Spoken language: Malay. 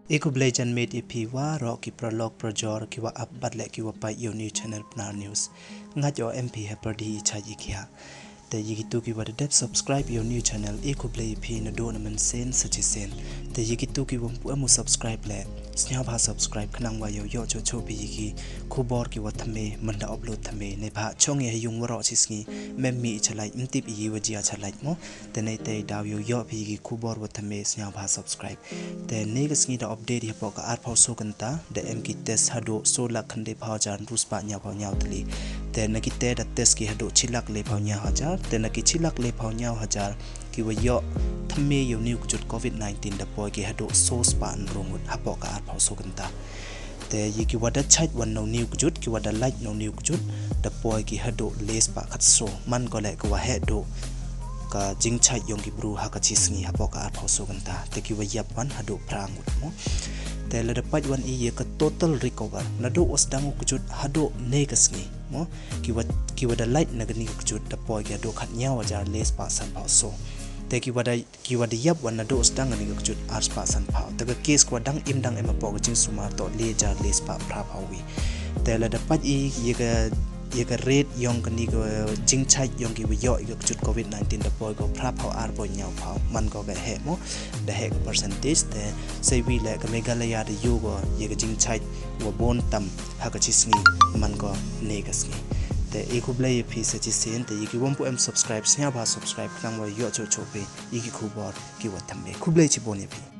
Eko blajan made ipi wa ro ki prolog projor ki wa abbat le ki wa pa yo new channel pna news nga jo mp haperdi chaji kia te yigitu ki wa de subscribe your new channel eko blay ipi na do na man sen sachi sen te yigitu ki wa mu subscribe le snya ba subscribe khnang wa yo yo cho cho bi ki khubor ki wa thame manda upload thame ne ba chong ye yung waro chisngi memmi chalai intip yi wa jia chalai mo te nei te daw yo yo bi ki khubor wa thame snya ba subscribe te ne ga sngi da update hi po ka ar phau so kanta de em ki test hado so la khande phau jan rus pa nya phau nya tli te na ki te da test ki hado chilak le phau nya hajar te na ki chilak le phau nya hajar ki wa yo thame yo new kujut covid-19 da po ki hado so span rongut hapo ka ar phau so kanta te yi ki wada chait wan no new kujut ki wada like no new kujut da po ki hado les pa khat so man ko le ko wa he do ka jing chai yong ki bru ha ka chisngi ha poka ar phau so ganta te ki wa yap wan hado prangut mo te la dapat wan I ye ka total recover na do os dangu kujut hado ne kasngi mo ki wa da light na gani kujut da po ki do khat nya wa jar les pa san phau so te ki wa da yap wan na do os dang ni kujut ar pa san phau te ka case ko dang im dang em po ka jing suma to le jar les pa phra phau wi te la dapat ye ka rate yong ka ni ko jing chai yong ki yo yo chut covid-19 da boy ko phra phau ar boy nyau phau man ko ga he mo da he ka percentage te sei wi le ka Meghalaya da yu go ye ka jing chai wo bon tam ha ka chisngi man ko ne ka sngi te e ku blay phi se chi sen te yi ki wom pu em subscribe snya ba subscribe kang wa yo cho cho pe yi ki khu bor ki wa tham be ku blay chi bon ye phi